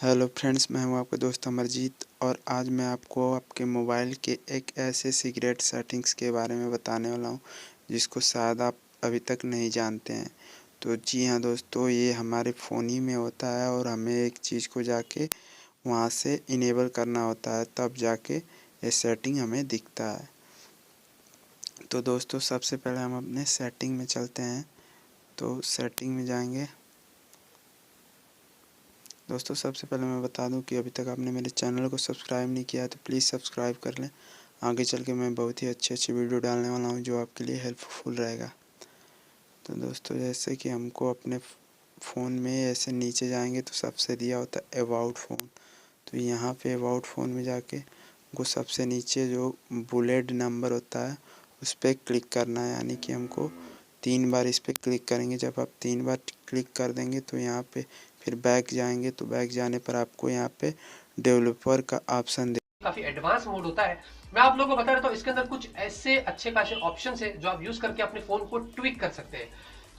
Hello friends, मैं हूं आपका दोस्त अमरजीत और आज मैं आपको आपके मोबाइल के एक ऐसे सीक्रेट सेटिंग्स के बारे में बताने वाला हूं जिसको शायद आप अभी तक नहीं जानते हैं। तो जी हाँ दोस्तों, ये हमारे फ़ोन ही में होता है और हमें एक चीज़ को जाके वहां से इनेबल करना होता है, तब जाके ये सेटिंग हमें दिखता है। तो दोस्तों, सबसे पहले हम अपने सेटिंग में चलते हैं। तो सेटिंग में जाएंगे। दोस्तों, सबसे पहले मैं बता दूं कि अभी तक आपने मेरे चैनल को सब्सक्राइब नहीं किया है तो प्लीज़ सब्सक्राइब कर लें। आगे चल के मैं बहुत ही अच्छी वीडियो डालने वाला हूं जो आपके लिए हेल्पफुल रहेगा। तो दोस्तों, जैसे कि हमको अपने फ़ोन में ऐसे नीचे जाएंगे तो सबसे दिया होता है अबाउट फ़ोन। तो यहाँ पे अबाउट फ़ोन में जाके हमको सबसे नीचे जो बुलेट नंबर होता है उस पर क्लिक करना है, यानी कि हमको 3 बार इस पर क्लिक करेंगे। जब आप 3 बार क्लिक कर देंगे तो यहाँ पे फिर बैक जाएंगे। तो बैक जाने पर आपको यहाँ पे डेवलपर का ऑप्शन काफी एडवांस मोड होता है। मैं आप लोगों को बता रहा हूँ इसके अंदर कुछ ऐसे अच्छे खासे ऑप्शन है जो आप यूज करके अपने फोन को ट्विक कर सकते हैं।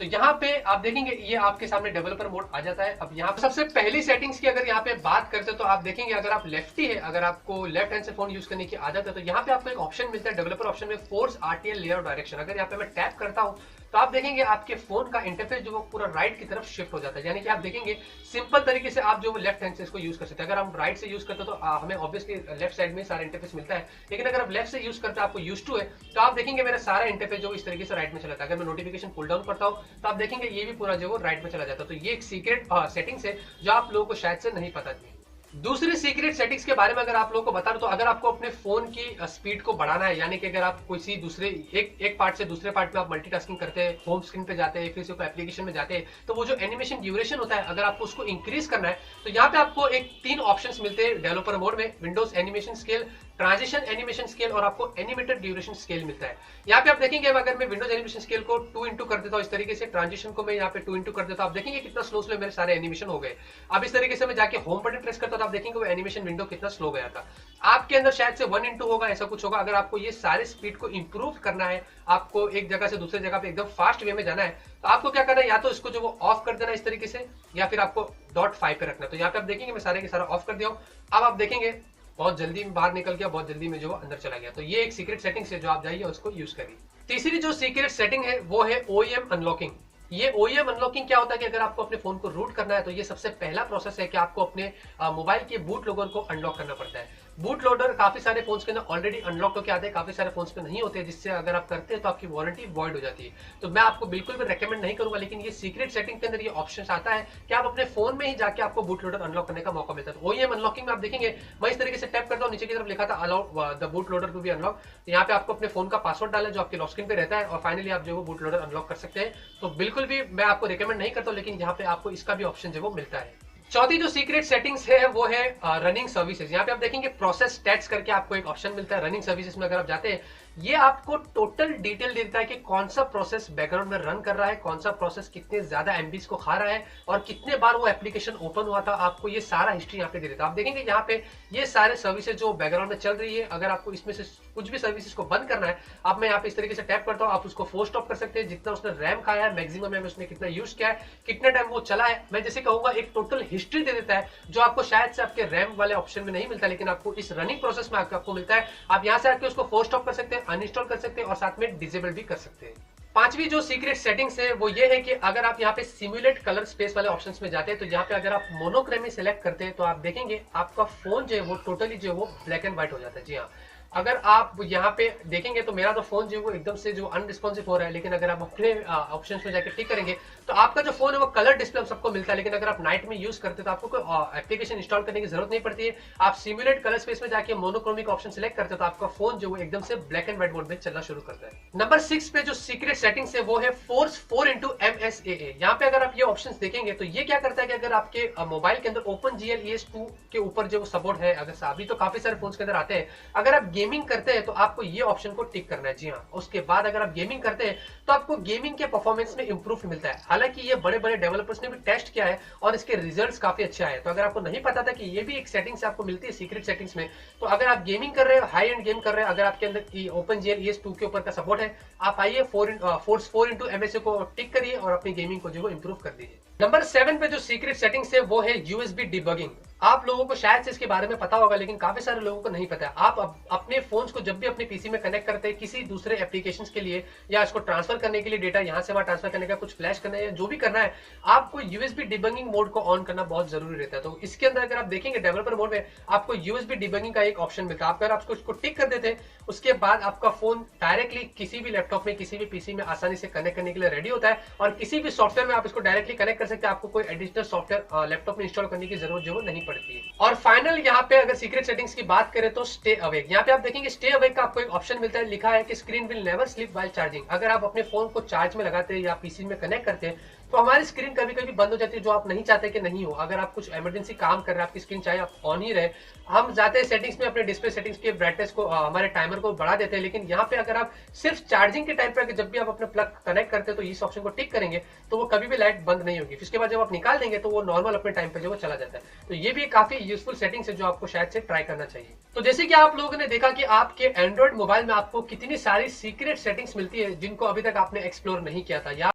तो यहाँ पे आप देखेंगे ये आपके सामने डेवलपर मोड आ जाता है। अब यहाँ पे सबसे पहली सेटिंग्स की अगर यहाँ पे बात करते हैं तो आप देखेंगे अगर आप लेफ्टी है, अगर आपको लेफ्ट हैंड से फोन यूज करने की आदत है तो यहाँ पे आपको एक ऑप्शन मिलता है डेवलपर ऑप्शन में, फोर्स आरटीएल लेआउट डायरेक्शन। अगर यहाँ पे मैं टैप करता हूँ तो आप देखेंगे आपके फोन का इंटरफेस जो वो पूरा राइट की तरफ शिफ्ट हो जाता है। यानी कि आप देखेंगे सिंपल तरीके से आप जो लेफ्ट हैंड से इसको यूज कर सकते हैं। अगर हम राइट से यूज करते हैं तो हमें ऑब्वियसली लेफ्ट साइड में सारा इंटरफेस मिलता है, लेकिन अगर आप लेफ्ट से यूज करते हैं, आपको यूज टू है, तो आप देखेंगे मेरा सारा इंटरफेस जो इस तरीके से राइट में चला जाता है। अगर मैं नोटिफिकेशन पुल डाउन करता हूं तो आप देखेंगे ये भी पूरा जो वो राइट में चला जाता है। तो ये एक सीक्रेट सेटिंग्स है जो आप लोगों को शायद से नहीं पता थी। दूसरी सीक्रेट सेटिंग्स के बारे में अगर आप लोगों को बता दूं तो अगर आपको अपने फोन की स्पीड को बढ़ाना है, यानी कि अगर आप किसी दूसरे एक पार्ट से दूसरे पार्ट में आप मल्टीटास्किंग करते हैं, होम स्क्रीन पे जाते हैं, फिर से कोई एप्लीकेशन में जाते हैं, तो वो जो एनिमेशन ड्यूरेशन होता है अगर आपको उसको इंक्रीज करना है तो यहाँ पे आपको एक 3 ऑप्शंस मिलते हैं डेवलपर मोड में, Windows animation scale, transition animation scale और आपको एनिमेटेड ड्यूरेशन स्केल मिलता है। यहाँ पे आप देखेंगे अगर मैं विंडोज एनिमेशन स्केल को 2 इंटू कर देता हूँ इस तरीके से, ट्रांजिशन को मैं यहाँ पे 2 इंटू कर देता हूँ, आप देखेंगे कितना स्लो स्लो मेरे सारे एनिमेशन हो गए। अब इस तरीके से मैं जाके होम बटन प्रेस करता हूँ तो आप देखेंगे वो एनिमेशन विंडो कितना स्लो गया था। आपके अंदर शायद से 1 इंटू होगा, ऐसा कुछ होगा। अगर आपको ये सारे स्पीड को इंप्रूव करना है, आपको एक जगह से दूसरे जगह पे एकदम फास्ट वे में जाना है, तो आपको क्या करना है, या तो इसको जो वो ऑफ कर देना इस तरीके से, या फिर आपको .5 पे रखना है। तो यहाँ पे आप देखेंगे मैं सारे के सारा ऑफ कर दिया हूँ। अब आप देखेंगे बहुत जल्दी में बाहर निकल गया, बहुत जल्दी में जो अंदर चला गया। तो ये एक सीक्रेट सेटिंग है जो आप जाइए उसको यूज करिए। तीसरी जो सीक्रेट सेटिंग है वो है ओईएम अनलॉकिंग। ये ओईएम अनलॉकिंग क्या होता है कि अगर आपको अपने फोन को रूट करना है तो ये सबसे पहला प्रोसेस है कि आपको अपने मोबाइल के बूट लोडर को अनलॉक करना पड़ता है। बूट लोडर काफी सारे फोन्स के अंदर ऑलरेडी अनलॉक होकर आते हैं, काफी सारे फोन्स पे नहीं होते हैं, जिससे अगर आप करते हैं तो आपकी वारंटी वॉइड हो जाती है। तो मैं आपको बिल्कुल भी रेकमेंड नहीं करूंगा, लेकिन ये सीक्रेट सेटिंग के अंदर ये ऑप्शन आता है कि आप अपने फोन में ही जाके आपको बूट लोडर अनलॉक करने का मौका मिलता है। तो ओईएम अनलॉकिंग में आप देखेंगे मैं इस तरीके से टैप करता हूँ, नीचे की तरफ लिखा था allow the boot loader to be unlock. तो यहाँ पे आपको अपने फोन का पासवर्ड डालना है जो आपके लॉक स्क्रीन पे रहता है और फाइनली आप जो बूट लोडर अनलॉक कर सकते हैं। तो बिल्कुल भी मैं आपको रिकमेंड नहीं करता, लेकिन यहाँ पे आपको इसका भी ऑप्शन जो वो मिलता है। चौथी जो सीक्रेट सेटिंग्स है वो है रनिंग सर्विसेज। यहाँ पे आप देखेंगे प्रोसेस स्टैट्स करके आपको एक ऑप्शन मिलता है। रनिंग सर्विसेज में अगर आप जाते हैं, ये आपको टोटल डिटेल देता है कि कौन सा प्रोसेस बैकग्राउंड में रन कर रहा है, कौन सा प्रोसेस कितने ज्यादा एमबीज को खा रहा है और कितने बार वो एप्लीकेशन ओपन हुआ था। आपको ये सारा हिस्ट्री यहाँ पे दे देता है। आप देखेंगे यहाँ पे ये सारे सर्विसेज जो बैकग्राउंड में चल रही है, अगर आपको इसमें से कुछ भी सर्विसेज को बंद करना है, आप मैं यहाँ पे इस तरीके से टैप करता हूँ, आप उसको फोर्स स्टॉप कर सकते हैं। जितना उसने रैम खाया है, मैक्सिमम है उसने कितना यूज किया है, कितने टाइम वो चला है, मैं जैसे कहूंगा एक टोटल हिस्ट्री दे देता है जो आपको शायद से आपके रैम वाले ऑप्शन में नहीं मिलता, लेकिन आपको इस रनिंग प्रोसेस में आपको मिलता है। आप यहाँ से आके उसको फोर्स स्टॉप कर सकते हैं, अनइंस्टॉल कर सकते हैं और साथ में डिसेबल भी कर सकते हैं। पांचवी जो सीक्रेट सेटिंग्स है वो ये है कि अगर आप यहाँ पे सिमुलेट कलर स्पेस वाले ऑप्शंस में जाते हैं तो यहाँ पे अगर आप मोनोक्रोमी सेलेक्ट करते हैं तो आप देखेंगे आपका फोन जो है वो टोटली जो है वो ब्लैक एंड व्हाइट हो जाता है। जी हाँ, अगर आप यहाँ पे देखेंगे तो मेरा तो फोन जो है वो एकदम से जो अनरिस्पॉन्सिव हो रहा है, लेकिन अगर आप अपने ऑप्शंस में जाकर टिक करेंगे तो आपका जो फोन है वो कलर डिस्प्ले सबको मिलता है। लेकिन अगर आप नाइट में यूज करते हैं तो आपको कोई एप्लीकेशन इंस्टॉल करने की जरूरत नहीं पड़ती है। आप सिमुलेट कलर स्पेस में जाके मोनोक्रोमिक ऑप्शन सिलेक्ट करते हो तो आपका फोन जो है एकदम से ब्लैक एंड व्हाइट मोड में चलना शुरू करता है। नंबर 6 पे जो सीक्रेट सेटिंग्स है वो है फोर्स 4 इंटू MSAA। यहाँ पे अगर आप ये ऑप्शन देखेंगे तो ये क्या करता है कि अगर आपके मोबाइल के अंदर OpenGL ES2 के ऊपर जो सपोर्ट है, अगर अभी तो काफी सारे फोन के अंदर आते हैं, अगर आप गेमिंग करते हैं तो आपको ये ऑप्शन को टिक करना है। जी हाँ, उसके बाद अगर आप गेमिंग करते हैं तो आपको गेमिंग के परफॉर्मेंस में इंप्रूव मिलता है। हालांकि ये बड़े बड़े डेवलपर्स ने भी टेस्ट किया है और इसके रिजल्ट्स काफी अच्छे आए। तो अगर आपको नहीं पता था कि ये भी एक सेटिंग से आपको मिलती है सीक्रेट सेटिंग्स में, तो अगर आप गेमिंग कर रहे हो, हाई एंड गेम कर रहे हो, अगर आपके अंदर OpenGL ES2 के ऊपर का सपोर्ट है, आप आइए फोर्स 4 इंटू MSA को टिक करिए और अपनी गेमिंग को जो इंप्रूव कर दीजिए। नंबर 7 पे जो सीक्रेट सेटिंग्स है वो है USB डिबगिंग। आप लोगों को शायद से इसके बारे में पता होगा, लेकिन काफी सारे लोगों को नहीं पता है। आप अपने फोन्स को जब भी अपने पीसी में कनेक्ट करते हैं किसी दूसरे एप्लीकेशंस के लिए, या इसको ट्रांसफर करने के लिए, डेटा यहां से वहां ट्रांसफर करने का, कुछ फ्लैश करना है, जो भी करना है, आपको यूएसबी डिबगिंग मोड को ऑन करना बहुत जरूरी रहता है। तो इसके अंदर अगर आप देखेंगे डेवलपर मोड में आपको यूएसबी डिबगिंग का एक ऑप्शन मिलता है। अगर आप उसको टिक कर देते हैं, उसके बाद आपका फोन डायरेक्टली किसी भी लैपटॉप में, किसी भी पीसी में आसानी से कनेक्ट करने के लिए रेडी होता है, और किसी भी सॉफ्टवेयर में आप इसको डायरेक्टली कनेक्ट कर सकते हैं। आपको कोई एडिशनल सॉफ्टवेयर लैपटॉप में इंस्टॉल करने की जरूरत जो नहीं पड़ती है। और फाइनल यहाँ पे अगर सीक्रेट सेटिंग्स की बात करें तो स्टे अवेक, यहाँ पे आप देखेंगे स्टे अवेक का आपको एक ऑप्शन मिलता है, लिखा है कि screen will never sleep while charging. अगर आप अपने फोन को चार्ज में लगाते हैं या पीसी में कनेक्ट करते हैं तो हमारी स्क्रीन कभी कभी बंद हो जाती है, जो आप नहीं चाहते कि नहीं हो। अगर आप कुछ इमरजेंसी काम कर रहे हैं, आपकी स्क्रीन चाहे आप ऑन ही रहे, हम जाते हैं सेटिंग्स में, अपने डिस्प्ले सेटिंग्स के ब्राइटनेस को, हमारे टाइमर को बढ़ा देते हैं। लेकिन यहाँ पे अगर आप सिर्फ चार्जिंग के टाइम पर जब भी आप अपने प्लग कनेक्ट करते हैं तो इस ऑप्शन को टिक करेंगे तो वो कभी भी लाइट बंद नहीं होगी। उसके बाद जब आप निकाल देंगे तो वो नॉर्मल अपने टाइम पे जो वो चला जाता है। तो ये भी काफी यूजफुल सेटिंग्स है जो आपको शायद से ट्राई करना चाहिए। तो जैसे कि आप लोगों ने देखा कि आपके एंड्रॉइड मोबाइल में आपको कितनी सारी सीक्रेट सेटिंग्स मिलती है जिनको अभी तक आपने एक्सप्लोर नहीं किया था, या